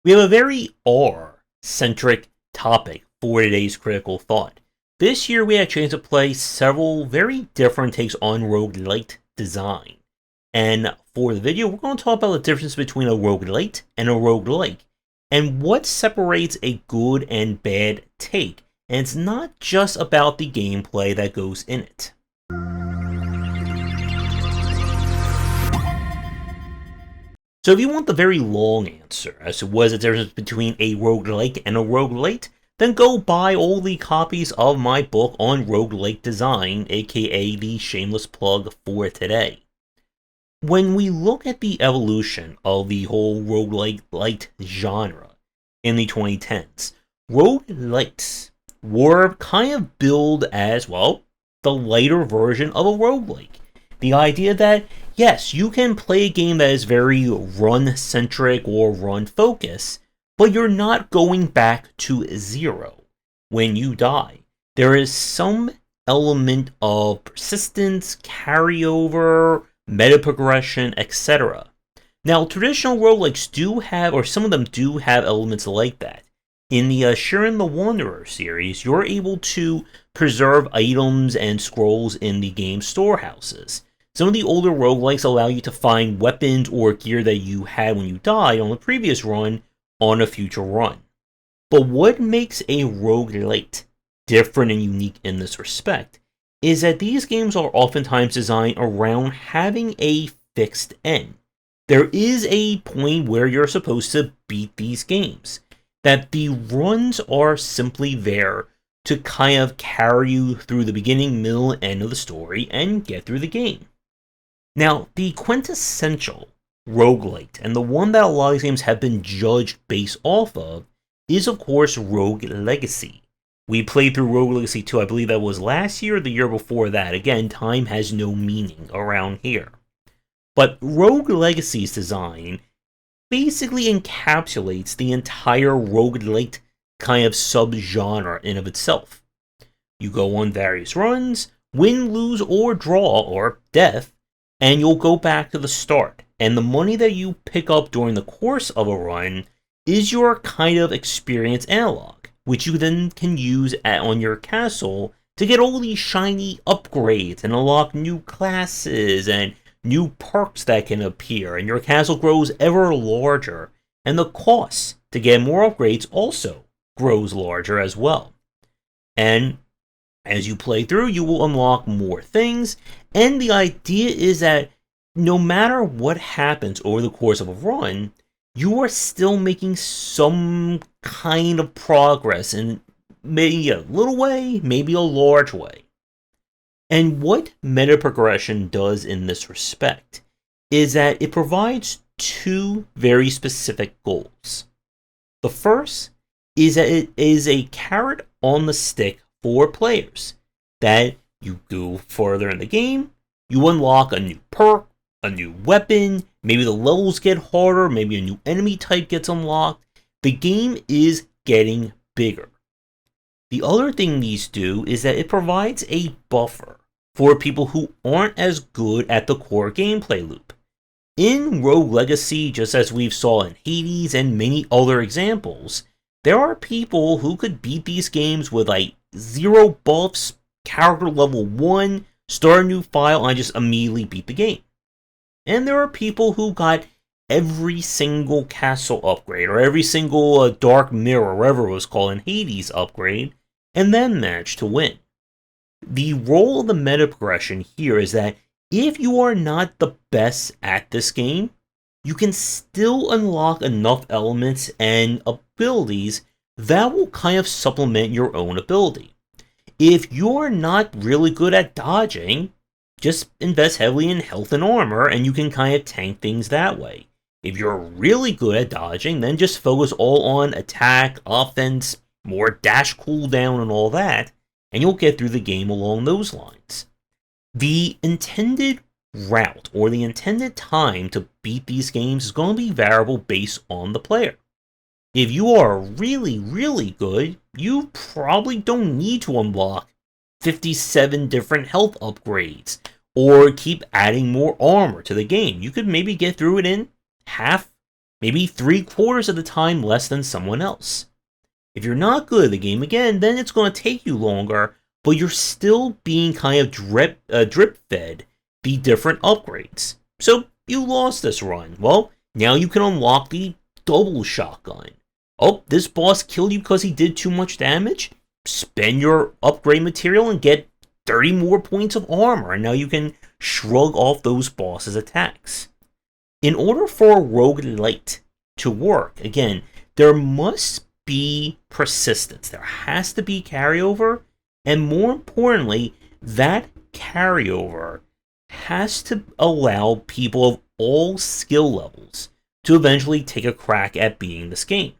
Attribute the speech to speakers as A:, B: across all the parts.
A: We have a very R-centric topic for today's critical thought. This year we had a chance to play several very different takes on roguelite design. And for the video, we're going to talk about the difference between a roguelite and a roguelike, and what separates a good and bad take. And it's not just about the gameplay that goes in it. So if you want the very long answer as to what is the difference between a roguelike and a roguelite, then go buy all the copies of my book on roguelike design, aka the shameless plug for today. When we look at the evolution of the whole roguelite genre in the 2010s, roguelites were kind of billed as, well, the lighter version of a roguelike. The idea that, yes, you can play a game that is very run-centric or run-focused, but you're not going back to zero when you die. There is some element of persistence, carryover, meta progression, etc. Now, traditional roguelikes do have, or some of them do have elements like that. In the Shiren the Wanderer series, you're able to preserve items and scrolls in the game's storehouses. Some of the older roguelikes allow you to find weapons or gear that you had when you died on the previous run on a future run. But what makes a roguelite different and unique in this respect is that these games are oftentimes designed around having a fixed end. There is a point where you're supposed to beat these games, that the runs are simply there to kind of carry you through the beginning, middle, and end of the story and get through the game. Now, the quintessential roguelite, and the one that a lot of these games have been judged based off of, is of course Rogue Legacy. We played through Rogue Legacy 2, I believe that was last year or the year before that. Again, time has no meaning around here. But Rogue Legacy's design basically encapsulates the entire roguelite kind of subgenre in of itself. You go on various runs, win, lose, or draw, or death, and you'll go back to the start. And the money that you pick up during the course of a run is your kind of experience analog, which you then can use on your castle to get all these shiny upgrades and unlock new classes and new perks that can appear, and your castle grows ever larger, and the cost to get more upgrades also grows larger as well. And as you play through, you will unlock more things, and the idea is that no matter what happens over the course of a run, you are still making some kind of progress in maybe a little way, maybe a large way. And what meta progression does in this respect is that it provides two very specific goals. The first is that it is a carrot on the stick for players, that you go further in the game, you unlock a new perk, a new weapon, maybe the levels get harder, maybe a new enemy type gets unlocked. The game is getting bigger. The other thing these do is that it provides a buffer for people who aren't as good at the core gameplay loop. In Rogue Legacy, just as we've saw in Hades and many other examples, there are people who could beat these games with like 0 buffs, character level 1, start a new file, and just immediately beat the game. And there are people who got every single castle upgrade, or every single dark mirror, whatever it was called in Hades upgrade, and then managed to win. The role of the meta progression here is that if you are not the best at this game, you can still unlock enough elements and abilities that will kind of supplement your own ability. If you're not really good at dodging, just invest heavily in health and armor, and you can kind of tank things that way. If you're really good at dodging, then just focus all on attack, offense, more dash cooldown, and all that, and you'll get through the game along those lines. The intended route, or the intended time to beat these games, is going to be variable based on the player. If you are really, really good, you probably don't need to unlock 57 different health upgrades, or keep adding more armor to the game. You could maybe get through it in half, maybe 3/4 of the time less than someone else. If you're not good at the game, again, then it's going to take you longer, but you're still being kind of drip fed the different upgrades. So you lost this run. Well, now you can unlock the double shotgun. Oh, this boss killed you because he did too much damage? Spend your upgrade material and get 30 more points of armor, and now you can shrug off those bosses' attacks. In order for a roguelite to work, again, there must be persistence. There has to be carryover, and more importantly, that carryover has to allow people of all skill levels to eventually take a crack at beating this game.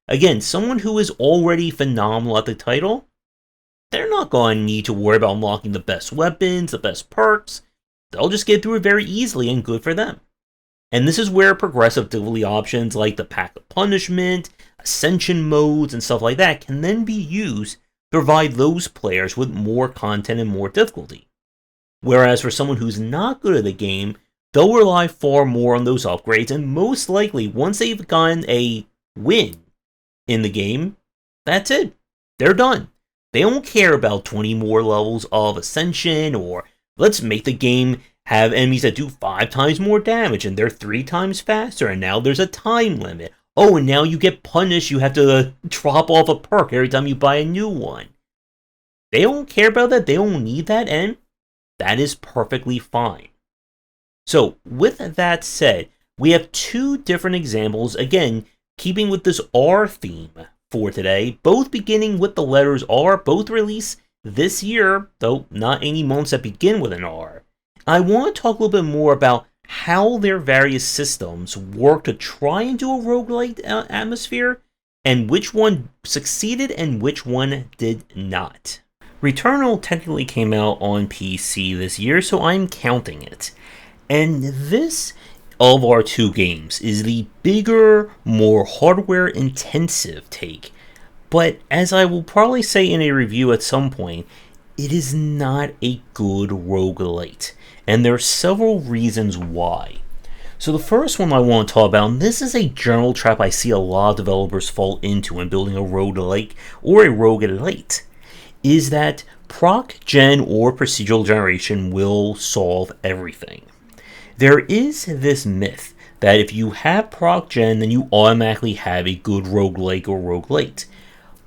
A: Again, someone who is already phenomenal at the title, they're not going to need to worry about unlocking the best weapons, the best perks. They'll just get through it very easily, and good for them. And this is where progressive difficulty options like the Pack of Punishment, Ascension modes, and stuff like that can then be used to provide those players with more content and more difficulty. Whereas for someone who's not good at the game, they'll rely far more on those upgrades, and most likely, once they've gotten a win in the game, that's it. They're done. They don't care about 20 more levels of Ascension, or let's make the game have enemies that do 5 times more damage, and they're 3 times faster, and now there's a time limit. Oh, and now you get punished, you have to drop off a perk every time you buy a new one. They don't care about that, they don't need that, and that is perfectly fine. So, with that said, we have 2 different examples, again, keeping with this R theme for today, both beginning with the letters R, both released this year, though not any months that begin with an R. I want to talk a little bit more about how their various systems work to try and do a roguelite atmosphere, and which one succeeded and which one did not. Returnal technically came out on PC this year, so I'm counting it. And this, of our 2 games, is the bigger, more hardware-intensive take. But as I will probably say in a review at some point, it is not a good roguelite. And there are several reasons why. So the first one I want to talk about, and this is a general trap I see a lot of developers fall into when building a roguelike or a roguelite, is that proc gen or procedural generation will solve everything. There is this myth that if you have proc gen, then you automatically have a good roguelike or roguelite.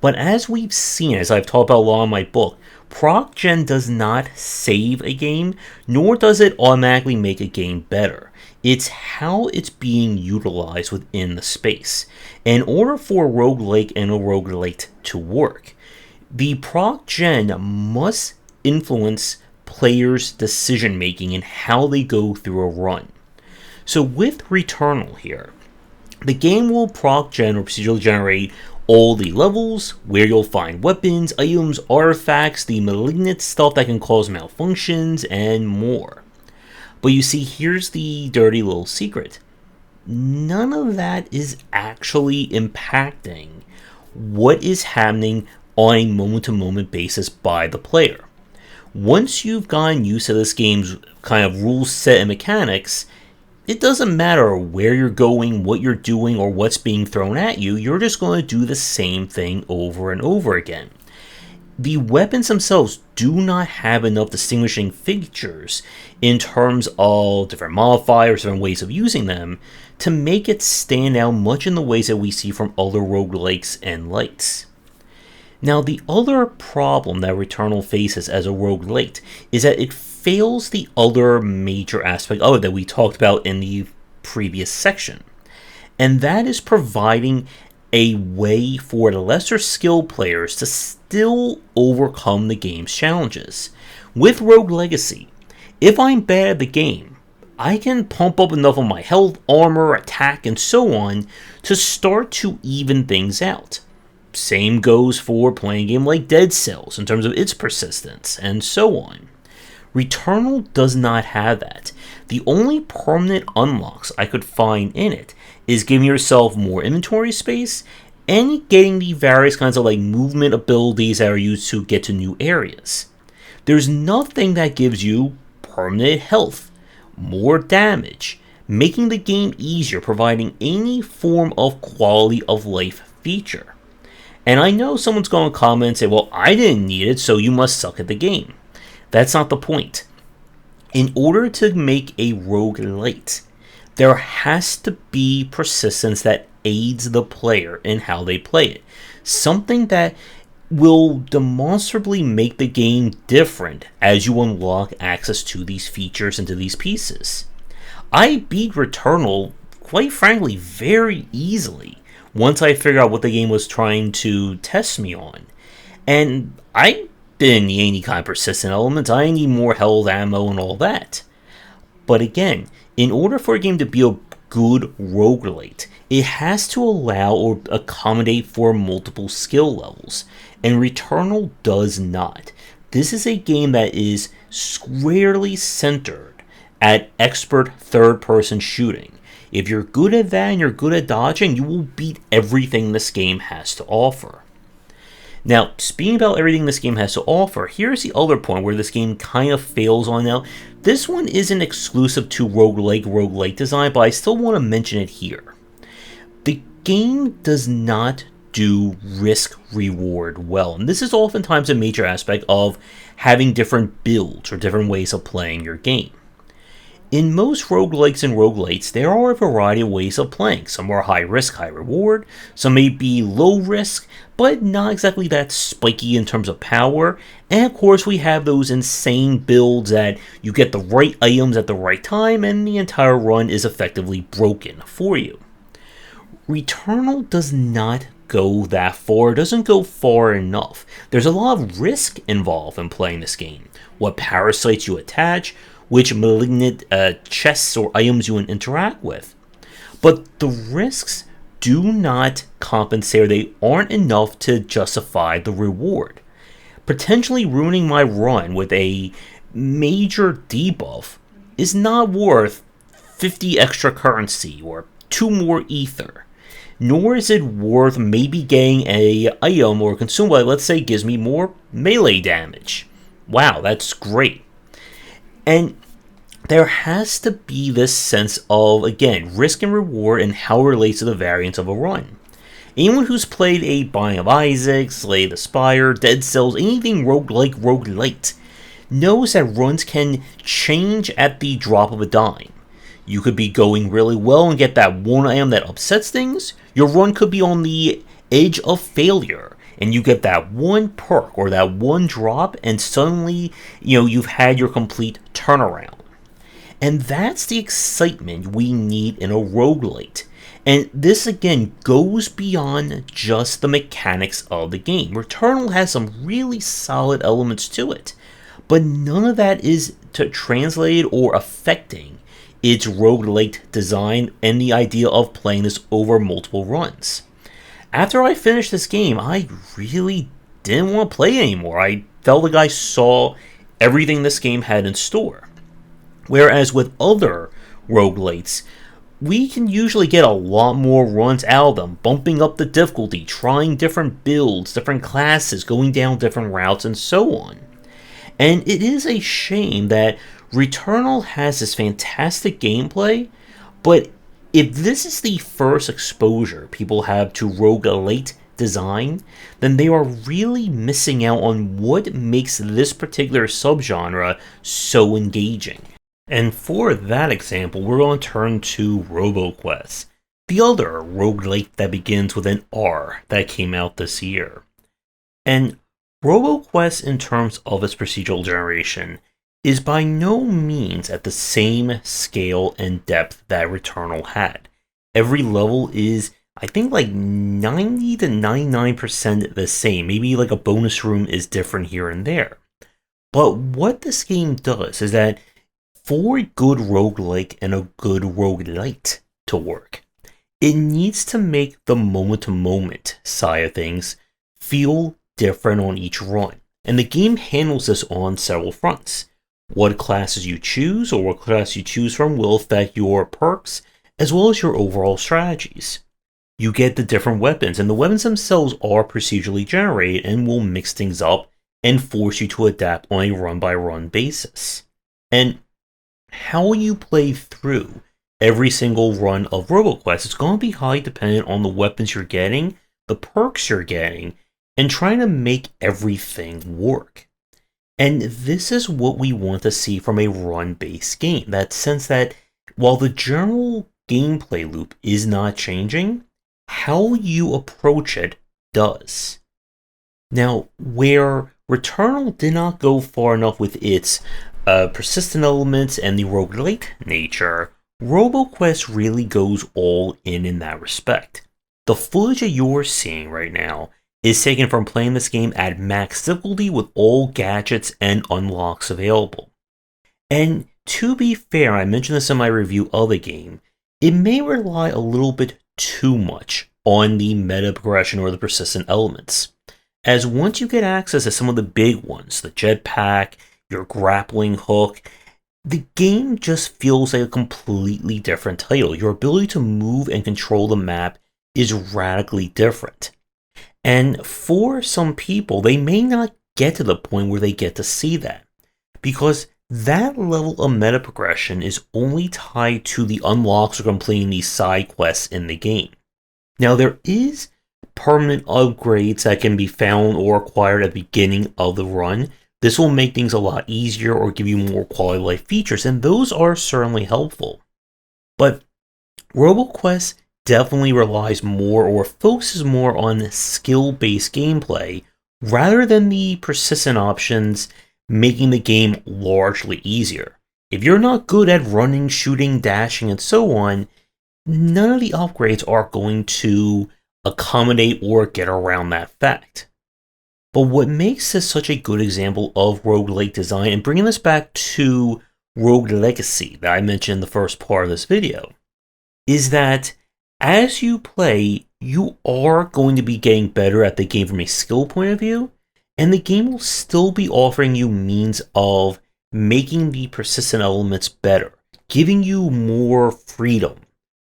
A: But as we've seen, as I've talked about a lot in my book, proc gen does not save a game, nor does it automatically make a game better. It's how it's being utilized within the space. In order for a roguelike and a roguelite to work, the proc gen must influence players' decision making and how they go through a run. So with Returnal here, the game will proc gen or procedurally generate all the levels, where you'll find weapons, items, artifacts, the malignant stuff that can cause malfunctions, and more. But you see, here's the dirty little secret. None of that is actually impacting what is happening on a moment-to-moment basis by the player. Once you've gotten used to this game's kind of rule set and mechanics, it doesn't matter where you're going, what you're doing, or what's being thrown at you, you're just going to do the same thing over and over again. The weapons themselves do not have enough distinguishing features in terms of different modifiers, different ways of using them, to make it stand out much in the ways that we see from other roguelikes and lights. Now, the other problem that Returnal faces as a roguelite is that it fails the other major aspect of it that we talked about in the previous section. And that is providing a way for the lesser skilled players to still overcome the game's challenges. With Rogue Legacy, if I'm bad at the game, I can pump up enough of my health, armor, attack, and so on to start to even things out. Same goes for playing a game like Dead Cells in terms of its persistence, and so on. Returnal does not have that. The only permanent unlocks I could find in it is giving yourself more inventory space and getting the various kinds of movement abilities that are used to get to new areas. There's nothing that gives you permanent health, more damage, making the game easier, providing any form of quality of life feature. And I know someone's going to comment and say, well, I didn't need it, so you must suck at the game. That's not the point. In order to make a roguelite, there has to be persistence that aids the player in how they play it. Something that will demonstrably make the game different as you unlock access to these features and to these pieces. I beat Returnal, quite frankly, very easily once I figured out what the game was trying to test me on. And I didn't need any kind of persistent elements, I need more health, ammo, and all that. But again, in order for a game to be a good roguelite, it has to allow or accommodate for multiple skill levels, and Returnal does not. This is a game that is squarely centered at expert third-person shooting. If you're good at that and you're good at dodging, you will beat everything this game has to offer. Now, speaking about everything this game has to offer, here's the other point where this game kind of fails on now. This one isn't exclusive to roguelike design, but I still want to mention it here. The game does not do risk-reward well, and this is oftentimes a major aspect of having different builds or different ways of playing your game. In most roguelikes and roguelites, there are a variety of ways of playing. Some are high risk, high reward. Some may be low risk, but not exactly that spiky in terms of power. And of course, we have those insane builds that you get the right items at the right time and the entire run is effectively broken for you. Returnal does not go that far, doesn't go far enough. There's a lot of risk involved in playing this game. What parasites you attach, which malignant chests or items you interact with. But the risks do not compensate, or they aren't enough to justify the reward. Potentially ruining my run with a major debuff is not worth 50 extra currency or 2 more ether. Nor is it worth maybe getting a item or consumable that, let's say, gives me more melee damage. Wow, that's great. And there has to be this sense of, again, risk and reward and how it relates to the variance of a run. Anyone who's played a Binding of Isaac, Slay the Spire, Dead Cells, anything roguelite, knows that runs can change at the drop of a dime. You could be going really well and get that one item that upsets things. Your run could be on the edge of failure, and you get that one perk or that one drop, and suddenly, you've had your complete turnaround. And that's the excitement we need in a roguelite. And this, again, goes beyond just the mechanics of the game. Returnal has some really solid elements to it, but none of that is translated or affecting its roguelite design and the idea of playing this over multiple runs. After I finished this game, I really didn't want to play anymore. I felt like I saw everything this game had in store. Whereas with other roguelites, we can usually get a lot more runs out of them, bumping up the difficulty, trying different builds, different classes, going down different routes, and so on. And it is a shame that Returnal has this fantastic gameplay, but if this is the first exposure people have to roguelite design, then they are really missing out on what makes this particular subgenre so engaging. And for that example, we're going to turn to Roboquest, the other roguelike that begins with an R that came out this year. And Roboquest, in terms of its procedural generation, is by no means at the same scale and depth that Returnal had. Every level is, I think, like 90 to 99% the same. Maybe like a bonus room is different here and there. But what this game does is that for a good roguelike and a good roguelite to work, it needs to make the moment-to-moment side of things feel different on each run. And the game handles this on several fronts. What classes you choose, or what class you choose from, will affect your perks, as well as your overall strategies. You get the different weapons, and the weapons themselves are procedurally generated and will mix things up and force you to adapt on a run-by-run basis. And how you play through every single run of Roboquest. It's going to be highly dependent on the weapons you're getting, the perks you're getting, and trying to make everything work. And this is what we want to see from a run-based game. That sense that while the general gameplay loop is not changing, how you approach it does. Now, where Returnal did not go far enough with its persistent elements and the roguelite nature, Roboquest really goes all in that respect. The footage that you're seeing right now is taken from playing this game at max difficulty with all gadgets and unlocks available. And to be fair, I mentioned this in my review of the game, it may rely a little bit too much on the meta progression or the persistent elements. As once you get access to some of the big ones, the jetpack, your grappling hook, the game just feels like a completely different title. Your ability to move and control the map is radically different. And for some people, they may not get to the point where they get to see that, because that level of meta progression is only tied to the unlocks or completing these side quests in the game. Now, there is permanent upgrades that can be found or acquired at the beginning of the run. This will make things a lot easier or give you more quality of life features, and those are certainly helpful. But Roboquest definitely relies more or focuses more on skill-based gameplay rather than the persistent options, making the game largely easier. If you're not good at running, shooting, dashing, and so on, none of the upgrades are going to accommodate or get around that fact. But what makes this such a good example of roguelike design, and bringing this back to Rogue Legacy that I mentioned in the first part of this video, is that as you play, you are going to be getting better at the game from a skill point of view, and the game will still be offering you means of making the persistent elements better, giving you more freedom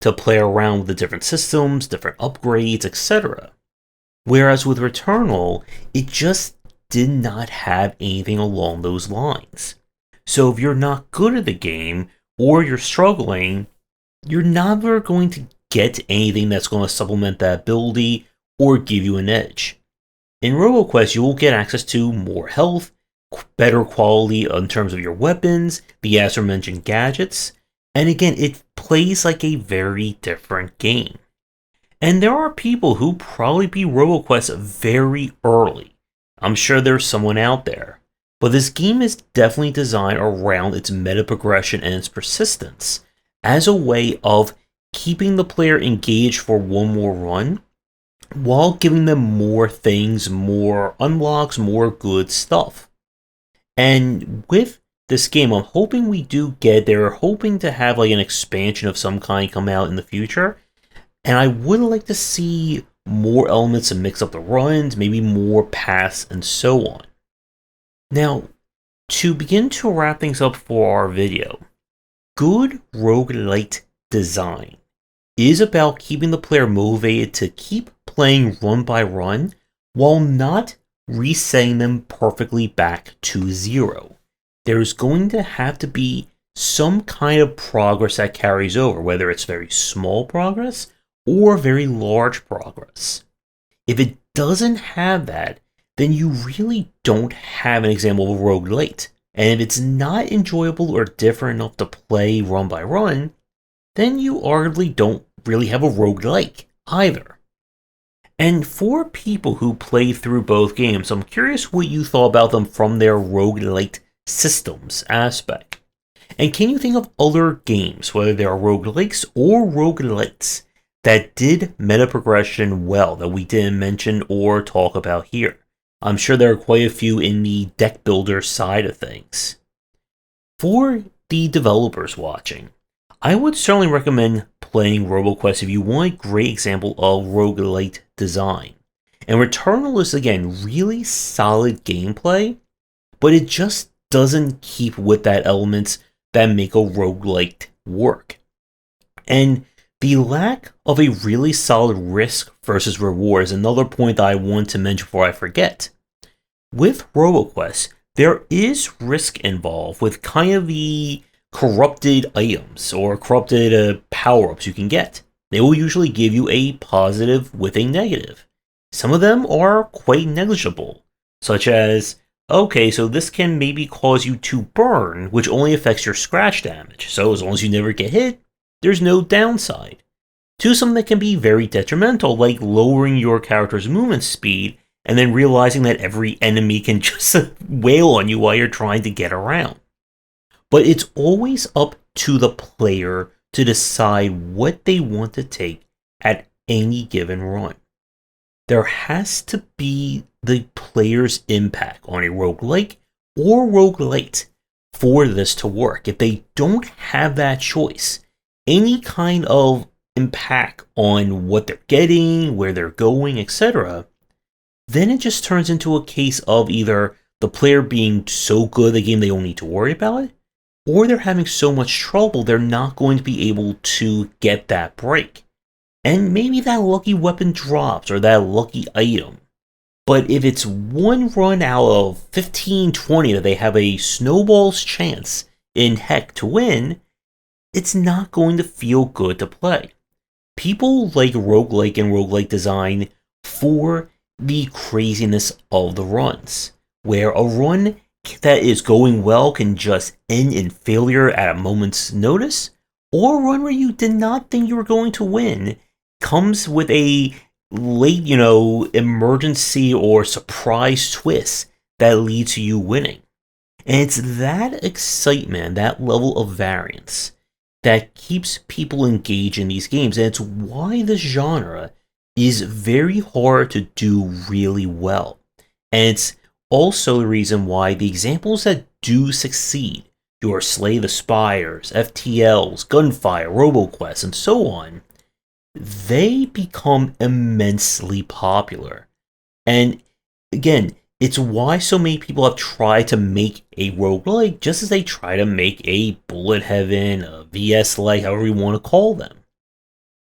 A: to play around with the different systems, different upgrades, etc. Whereas with Returnal, it just did not have anything along those lines. So if you're not good at the game, or you're struggling, you're never going to get anything that's going to supplement that ability or give you an edge. In Roboquest, you will get access to more health, better quality in terms of your weapons, the aforementioned gadgets, and again, it plays like a very different game. And there are people who probably beat Roboquest very early. I'm sure there's someone out there. But this game is definitely designed around its meta progression and its persistence as a way of keeping the player engaged for one more run, while giving them more things, more unlocks, more good stuff. And with this game, I'm hoping we do get there, hoping to have like an expansion of some kind come out in the future. And I would like to see more elements to mix up the runs, maybe more paths and so on. Now, to begin to wrap things up for our video, good roguelite design is about keeping the player motivated to keep playing run by run while not resetting them perfectly back to zero. There's going to have to be some kind of progress that carries over, whether it's very small progress or very large progress. If it doesn't have that, then you really don't have an example of a roguelite. And if it's not enjoyable or different enough to play run by run, then you arguably don't really have a roguelike either. And for people who play through both games, I'm curious what you thought about them from their roguelite systems aspect. And can you think of other games, whether they are roguelikes or roguelites, that did meta progression well that we didn't mention or talk about here? I'm sure there are quite a few in the deck builder side of things. For the developers watching, I would certainly recommend playing Roboquest if you want a great example of roguelite design. And Returnal is, again, really solid gameplay, but it just doesn't keep with that elements that make a roguelite work. And the lack of a really solid risk versus reward is another point that I want to mention before I forget. With Roboquest, there is risk involved with kind of the corrupted items or corrupted power-ups you can get. They will usually give you a positive with a negative. Some of them are quite negligible, such as, okay, so this can maybe cause you to burn, which only affects your scratch damage, so as long as you never get hit, there's no downside. To something that can be very detrimental, like lowering your character's movement speed and then realizing that every enemy can just wail on you while you're trying to get around. But it's always up to the player to decide what they want to take at any given run. There has to be the player's impact on a roguelike or roguelite for this to work. If they don't have that choice, any kind of impact on what they're getting, where they're going, etc., then it just turns into a case of either the player being so good at the game they don't need to worry about it, or they're having so much trouble they're not going to be able to get that break. And maybe that lucky weapon drops or that lucky item. But if it's one run out of 15, 20 that they have a snowball's chance in heck to win, it's not going to feel good to play. People like roguelike and roguelike design for the craziness of the runs, where a run that is going well can just end in failure at a moment's notice, or a run where you did not think you were going to win comes with a late, emergency or surprise twist that leads to you winning. And it's that excitement, that level of variance, that keeps people engaged in these games, and it's why this genre is very hard to do really well. And it's also the reason why the examples that do succeed, your Slay the Spires, FTLs, Gunfire, Roboquest, and so on, they become immensely popular. And again, it's why so many people have tried to make a roguelike just as they try to make a Bullet Heaven, a VS-like, however you want to call them.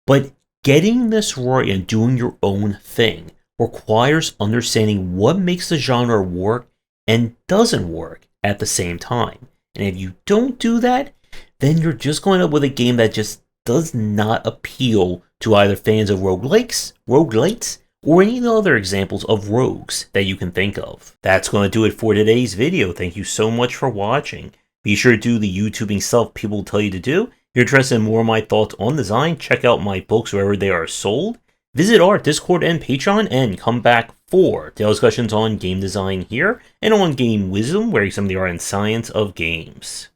A: But getting this right and doing your own thing requires understanding what makes the genre work and doesn't work at the same time. And if you don't do that, then you're just going up with a game that just does not appeal to either fans of roguelikes, roguelites, or any other examples of rogues that you can think of. That's going to do it for today's video. Thank you so much for watching. Be sure to do the YouTubing stuff people tell you to do. If you're interested in more of my thoughts on design, check out my books wherever they are sold. Visit our Discord and Patreon, and come back for daily discussions on game design here, and on game wisdom, where some of the art and science of games.